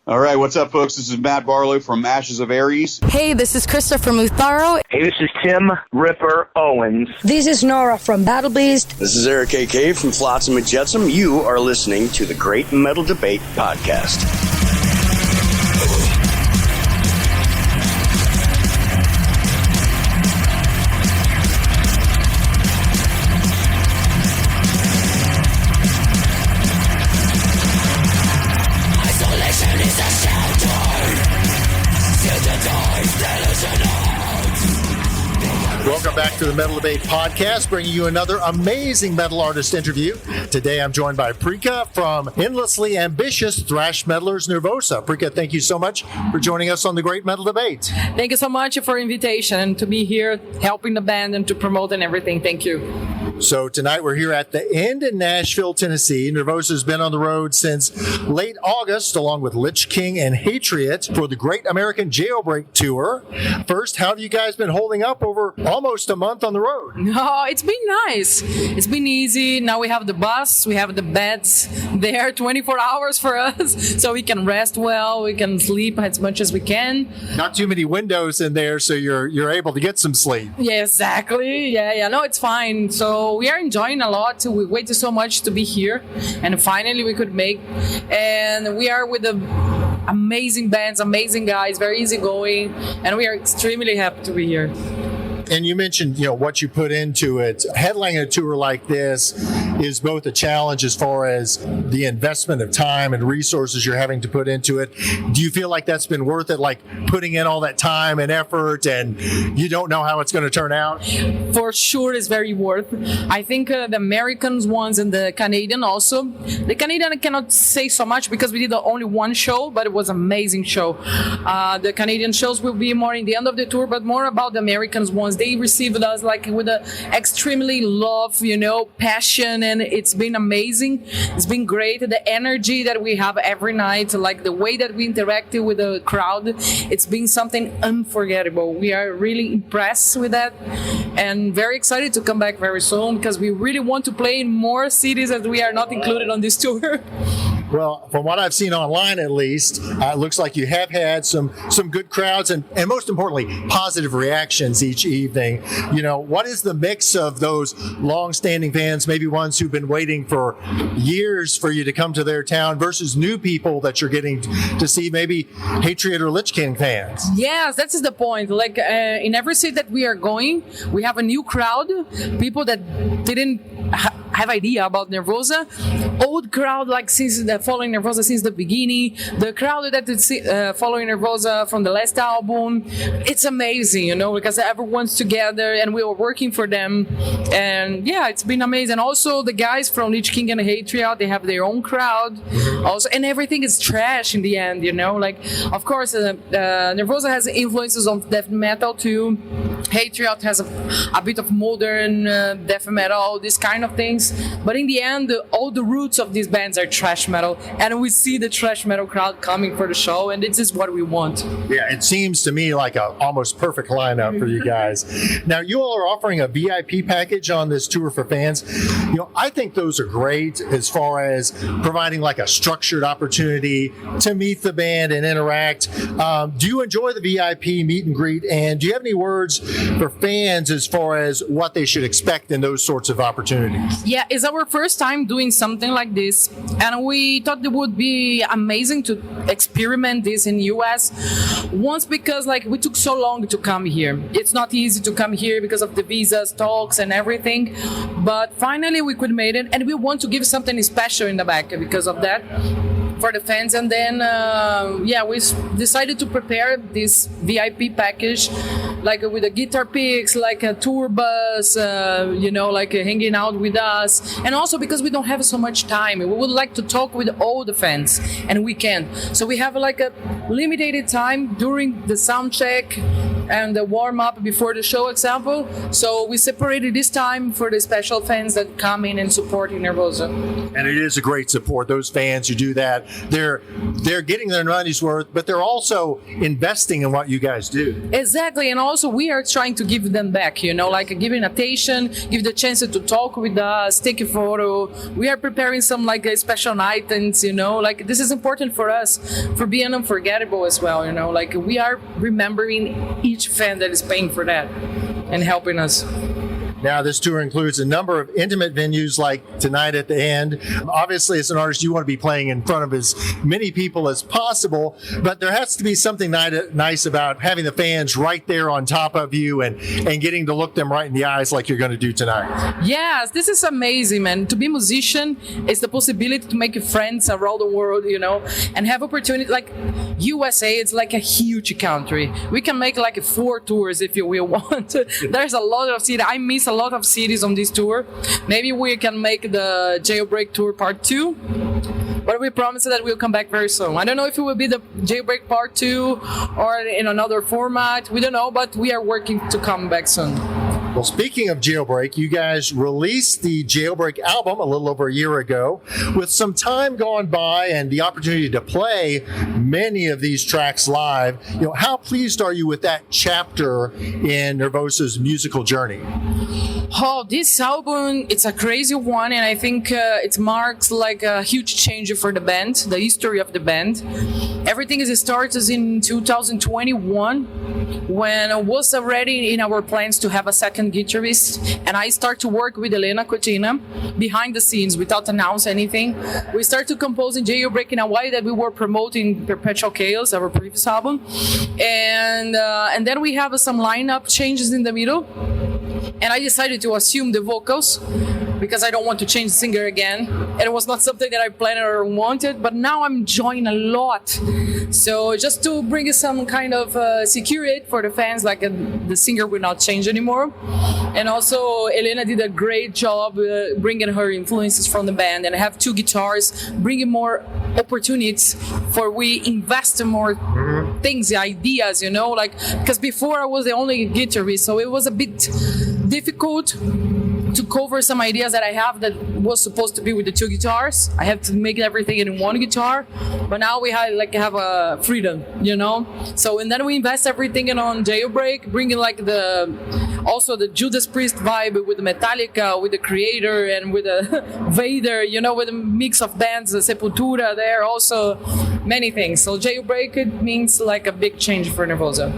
All right, what's up, folks? This is Matt Barlow from Ashes of Aries. Hey, this is Christopher Mutharo. Hey, this is Tim Ripper Owens. This is Nora from Battle Beast. This is Eric A.K. from Flotsam and Jetsam. You are listening to the Great Metal Debate Podcast. Welcome back to the Metal Debate Podcast, bringing you another amazing metal artist interview. Today I'm joined by Prika from endlessly ambitious thrash metalers Nervosa. Prika, thank you so much for joining us on the Great Metal Debate. Thank you so much for the invitation and to be here helping the band and to promote and everything. Thank you. So tonight we're here at the End in Nashville, Tennessee. Nervosa's been on the road since late August, along with Lich King and Hatriot for the Great American Jailbreak Tour. First, how have you guys been holding up over almost a month on the road? Oh, it's been nice. It's been easy. Now we have the bus, we have the beds there 24 hours for us, so we can rest well, we can sleep as much as we can. Not too many windows in there, so you're able to get some sleep. Yeah, exactly. Yeah. No, it's fine. So we are enjoying a lot. We waited so much to be here, and finally we could make. And we are with the amazing bands, amazing guys, very easygoing, and we are extremely happy to be here. And you mentioned, what you put into it. Headlining a tour like this is both a challenge as far as the investment of time and resources you're having to put into it. Do you feel like that's been worth it, like putting in all that time and effort and you don't know how it's going to turn out? For sure, it's very worth. I think the Americans ones and the Canadian also. The Canadian I cannot say so much because we did only one show, but it was an amazing show. The Canadian shows will be more in the end of the tour, but more about the Americans ones. They received us like with a extremely love, passion, and it's been amazing. It's been great. The energy that we have every night, like the way that we interacted with the crowd, it's been something unforgettable. We are really impressed with that and very excited to come back very soon because we really want to play in more cities that we are not included on this tour. Well, from what I've seen online, at least, it looks like you have had some good crowds and most importantly, positive reactions each evening. What is the mix of those long-standing fans, maybe ones who've been waiting for years for you to come to their town versus new people that you're getting to see, maybe Hatriot or Lich King fans? Yes, that's the point. Like in every city that we are going, we have a new crowd, people that didn't have idea about Nervosa, old crowd like since following Nervosa since the beginning, the crowd that is following Nervosa from the last album. It's amazing, because everyone's together and we were working for them, and yeah, it's been amazing. Also, the guys from Lich King and Hatriot, they have their own crowd, also, and everything is trash in the end, like of course Nervosa has influences of death metal too. Hatriot has a bit of modern death metal, this kind of things. But in the end, all the roots of these bands are thrash metal, and we see the thrash metal crowd coming for the show, and this is what we want. Yeah, it seems to me like a almost perfect lineup for you guys. Now, you all are offering a VIP package on this tour for fans. I think those are great as far as providing like a structured opportunity to meet the band and interact. Do you enjoy the VIP meet and greet, and do you have any words for fans as far as what they should expect in those sorts of opportunities? Yeah, it's our first time doing something like this, and we thought it would be amazing to experiment this in US. Once because we took so long to come here. It's not easy to come here because of the visas, talks, and everything. But finally we could make it, and we want to give something special in the back because of that for the fans. And then we decided to prepare this VIP package, with a guitar picks, like a tour bus, hanging out with us, and also because we don't have so much time, we would like to talk with all the fans, and we can. So we have a limited time during the sound check and the warm up before the show example. So we separated this time for the special fans that come in and support Nervosa. And it is a great support. Those fans who do that, they're getting their money's worth, but they're also investing in what you guys do. Exactly, and also we are trying to give them back, like give invitation, give the chance to talk with us, take a photo. We are preparing some like special items, like this is important for us, for being unforgettable as well, like we are remembering each fan that is paying for that and helping us. Now, this tour includes a number of intimate venues like tonight at the end. Obviously, as an artist, you want to be playing in front of as many people as possible, but there has to be something nice about having the fans right there on top of you and getting to look them right in the eyes like you're going to do tonight. Yes, this is amazing, man. To be a musician is the possibility to make friends around the world, and have opportunity. Like USA, it's like a huge country. We can make like 4 tours if you will want. There's a lot of cities. I miss a lot of cities on this tour. Maybe we can make the Jailbreak tour part 2, but we promise that we'll come back very soon. I don't know if it will be the Jailbreak part 2 or in another format. We don't know, but we are working to come back soon. Well, speaking of Jailbreak, you guys released the Jailbreak album a little over a year ago. With some time gone by and the opportunity to play many of these tracks live, how pleased are you with that chapter in Nervosa's musical journey? Oh, this album, it's a crazy one, and I think it marks like a huge change for the band, the history of the band. Everything started in 2021 when it was already in our plans to have a second guitarist, and I start to work with Elena Cotina behind the scenes without announcing anything. We started to compose in Jailbreak in a way that we were promoting Perpetual Chaos, our previous album, and then we have some lineup changes in the middle. And I decided to assume the vocals because I don't want to change the singer again. And it was not something that I planned or wanted, but now I'm enjoying a lot. So just to bring some kind of security for the fans, like the singer will not change anymore. And also Elena did a great job bringing her influences from the band, and I have 2 guitars, bringing more opportunities for we invest in more things, ideas, like, because before I was the only guitarist, so it was a bit difficult to cover some ideas that I have that was supposed to be with the 2 guitars. I have to make everything in 1 guitar, but now we have a freedom, So, and then we invest everything on Jailbreak, bringing like also the Judas Priest vibe with the Metallica, with the Creator, and with the Vader, with a mix of bands, the Sepultura there, also many things. So Jailbreak, it means like a big change for Nervosa.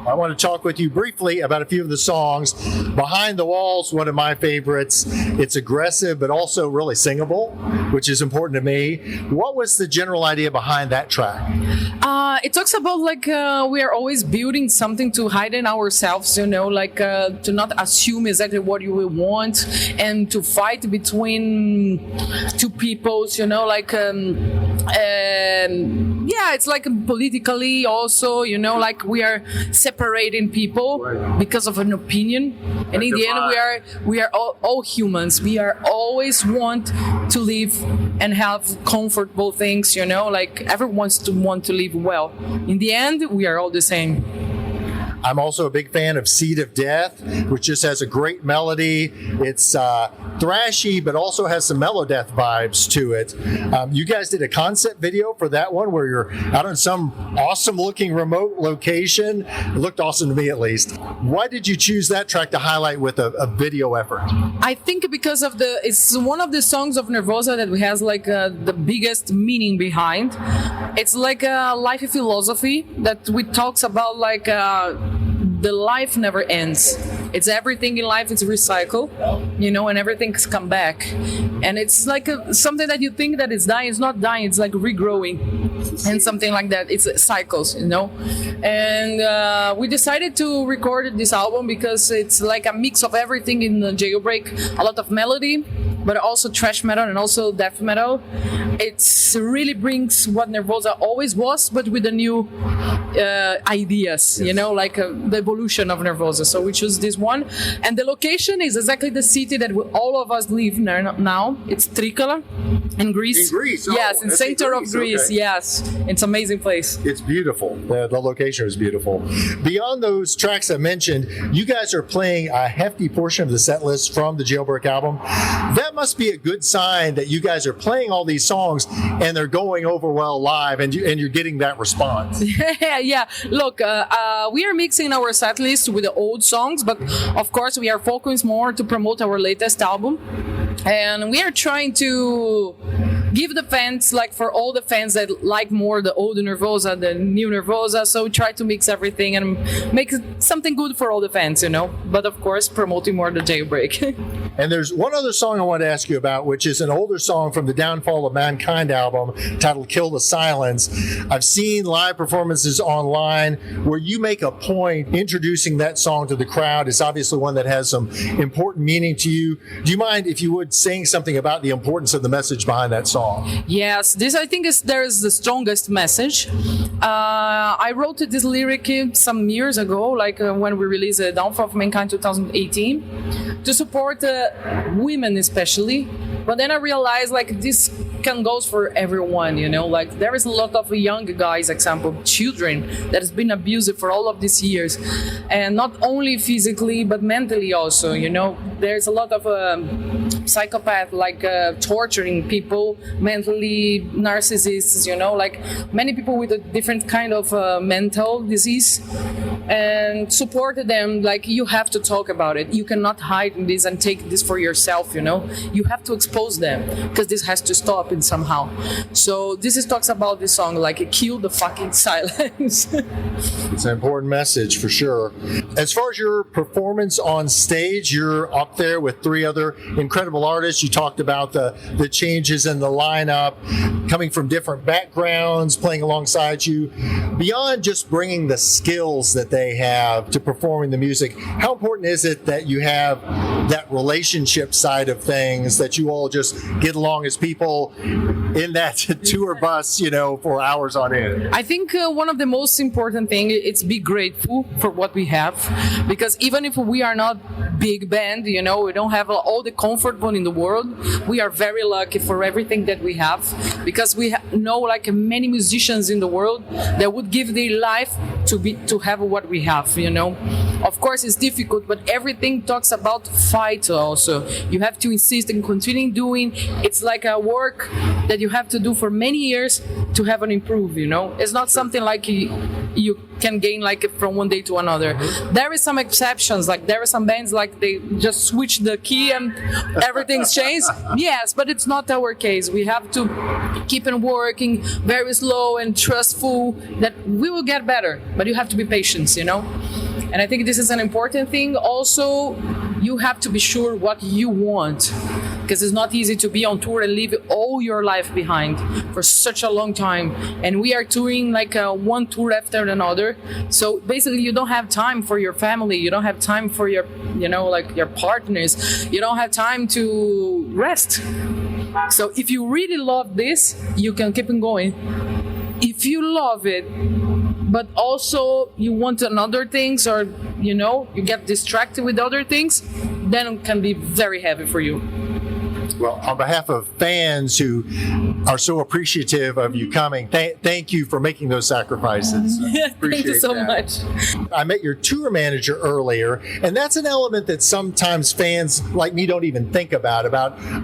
I want to talk with you briefly about a few of the songs. Behind the Walls, one of my favorites. It's aggressive, but also really singable, which is important to me. What was the general idea behind that track? It talks about like we are always building something to hide in ourselves, to not assume exactly what you will want and to fight between 2 peoples, it's like politically also, like we are separating people because of an opinion, and in the end we are all humans. We are always want to live and have comfortable things, like everyone wants to live well. In the end, we are all the same. I'm also a big fan of Seed of Death, which just has a great melody. It's thrashy, but also has some Melodeath vibes to it. You guys did a concept video for that one where you're out on some awesome-looking remote location. It looked awesome to me, at least. Why did you choose that track to highlight with a video effort? I think because of it's one of the songs of Nervosa that has like the biggest meaning behind. It's like a life philosophy that we talks about like the life never ends. It's everything in life is recycled, and everything's come back. And it's like something that you think that is dying, it's not dying, it's like regrowing and something like that. It's cycles, And we decided to record this album because it's like a mix of everything in the Jailbreak, a lot of melody, but also thrash metal and also death metal. It's really brings what Nervosa always was, but with the new ideas, you know, like the evolution of Nervosa. So we choose this one, and the location is exactly the city that all of us live now. It's Prika in Greece. In Greece, yes, in center of Greece. Okay. Yes, it's an amazing place. It's beautiful. The location is beautiful. Beyond those tracks I mentioned, you guys are playing a hefty portion of the set list from the Jailbreak album. That must be a good sign that you guys are playing all these songs and they're going over well live, and you're getting that response. Yeah. Look, we are mixing our set list with the old songs, but of course we are focused more to promote our latest album, and we are trying to give the fans, like for all the fans that like more the old Nervosa, the new Nervosa, so we try to mix everything and make something good for all the fans, you know, but of course promoting more the Jailbreak. And there's one other song I want to ask you about, which is an older song from the Downfall of Mankind album titled Kill the Silence. I've seen live performances online where you make a point introducing that song to the crowd. It's obviously one that has some important meaning to you. Do you mind, if you would, saying something about the importance of the message behind that song? Yes, this I think there's the strongest message. I wrote this lyric some years ago, like when we released the Downfall of Mankind 2018, to support women especially. But then I realized like this can goes for everyone, you know, like there is a lot of young guys, example, children that has been abused for all of these years, and not only physically but mentally also, you know. There's a lot of psychopath like torturing people mentally, narcissists, you know, like many people with a different kind of mental disease, and support them. Like you have to talk about it. You cannot hide in this and take this for yourself, you know. You have to expose them because this has to stop in somehow. So this is talks about this song, like kill the fucking silence. It's an important message for sure. As far as your performance on stage, you're up there with 3 other incredible artists. You talked about the changes in the lineup, coming from different backgrounds, playing alongside you. Beyond just bringing the skills that they have to performing the music, how important is it that you have that relationship side of things, that you all just get along as people in that tour bus, you know, for hours on end? I think one of the most important thing is be grateful for what we have, because even if we are not big band, you know, we don't have all the comfort in the world, we are very lucky for everything that we have, because we know like many musicians in the world that would give their life to have what we have, you know. Of course it's difficult, but everything talks about fight also. You have to insist and continue doing. It's like a work that you have to do for many years to have an improve, you know. It's not something like you can gain like from one day to another. There is some exceptions, like there are some bands like they just switch the key and everything's changed. Yes, but it's not our case. We have to keep on working very slow and trustful that we will get better, but you have to be patient, you know. And I think this is an important thing. Also, you have to be sure what you want, because it's not easy to be on tour and leave all your life behind for such a long time. And we are touring like one tour after another. So basically you don't have time for your family. You don't have time for your, you know, like your partners. You don't have time to rest. So if you really love this, you can keep on going. If you love it, but also you want another things, or, you know, you get distracted with other things, then it can be very heavy for you. Well, on behalf of fans who are so appreciative of you coming, thank you for making those sacrifices. Thank you so much. I met your tour manager earlier, and that's an element that sometimes fans like me don't even think about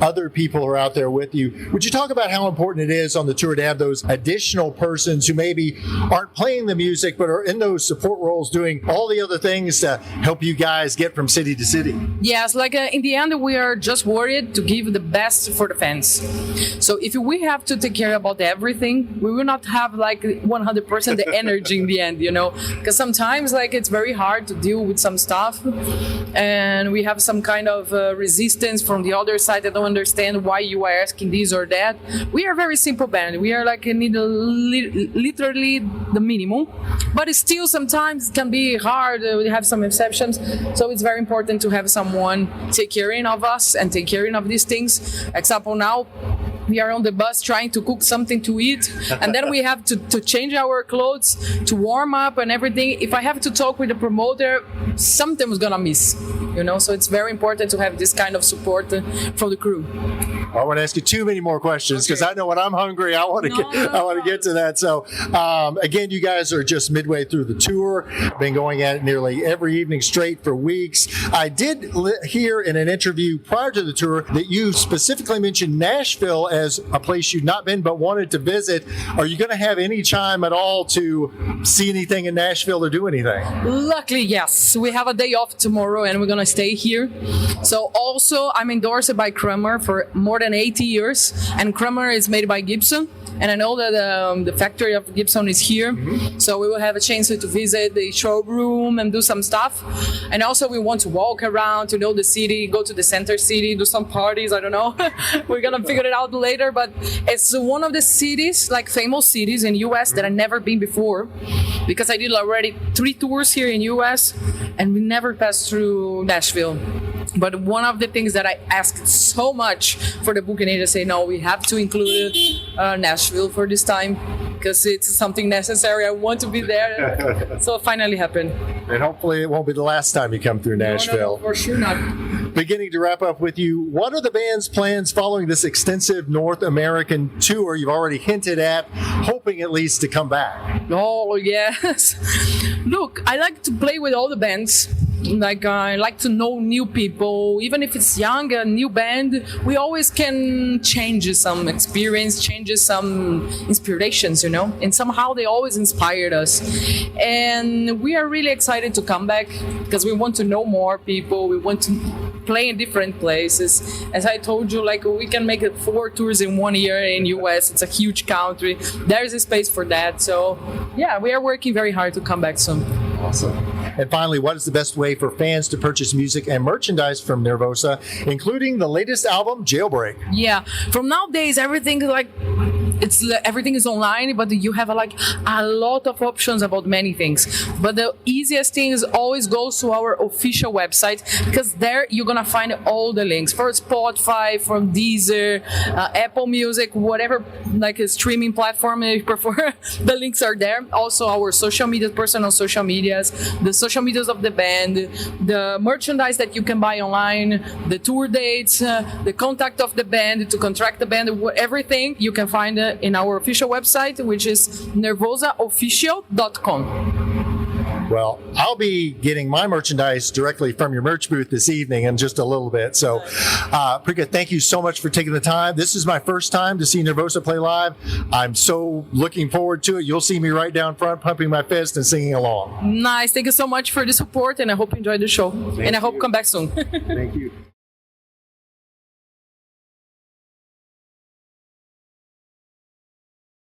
other people who are out there with you. Would you talk about how important it is on the tour to have those additional persons who maybe aren't playing the music but are in those support roles doing all the other things to help you guys get from city to city? Yes, like in the end, we are just worried to give the best for the fans. So if we have to take care about everything, we will not have like 100% the energy in the end, you know, because sometimes like it's very hard to deal with some stuff, and we have some kind of resistance from the other side that don't understand why you are asking this or that. We are a very simple band. We are like need literally the minimum, but it's still sometimes it can be hard. We have some exceptions, so it's very important to have someone take care of us and take care of these things. things. Example, now we are on the bus trying to cook something to eat, and then we have to change our clothes, to warm up and everything. If I have to talk with the promoter, something was gonna miss, so it's very important to have this kind of support from the crew. I want to ask you too many more questions because I know when I'm hungry, I want to get to that. So, again, you guys are just midway through the tour. Been going at it nearly every evening straight for weeks. I did hear in an interview prior to the tour that you specifically mentioned Nashville as a place you've not been but wanted to visit. Are you going to have any time at all to see anything in Nashville or do anything? Luckily, yes. We have a day off tomorrow and we're going to stay here. So also, I'm endorsed by Kramer for more than 80 years, and Kramer is made by Gibson, and I know that the factory of Gibson is here, so we will have a chance to visit the showroom and do some stuff. And also we want to walk around to know the city, go to the center city, do some parties, I don't know. We're gonna figure it out later, but it's one of the cities, like famous cities in US that I've never been before, because I did already 3 tours here in US and we never passed through Nashville. But one of the things that I asked so much for the booking agent, say, no, we have to include Nashville for this time because it's something necessary. I want to be there. So it finally happened. And hopefully it won't be the last time you come through Nashville. No, for sure not. Beginning to wrap up with you, what are the band's plans following this extensive North American tour you've already hinted at, hoping at least to come back? Oh, yes. Look, I like to play with all the bands. I like to know new people, even if it's young, a new band. We always can change some experience, change some inspirations, and somehow they always inspired us. And we are really excited to come back because we want to know more people. We want to play in different places. As I told you, we can make 4 tours in 1 year in US. It's a huge country. There's a space for that. So yeah, we are working very hard to come back soon. Awesome. And finally, what is the best way for fans to purchase music and merchandise from Nervosa, including the latest album, Jailbreak? Yeah, from nowadays, everything is online, but you have a lot of options about many things. But the easiest thing is always go to our official website, because there you're gonna find all the links for Spotify, from Deezer, Apple Music, whatever a streaming platform you prefer. The links are there. Also our social media, personal social medias, the social medias of the band, the merchandise that you can buy online, the tour dates, the contact of the band to contract the band, everything you can find in our official website, which is nervosaofficial.com. Well, I'll be getting my merchandise directly from your merch booth this evening in just a little bit. So, Prika, thank you so much for taking the time. This is my first time to see Nervosa play live. I'm so looking forward to it. You'll see me right down front pumping my fist and singing along. Nice. Thank you so much for the support, and I hope you enjoyed the show. I hope come back soon. Thank you.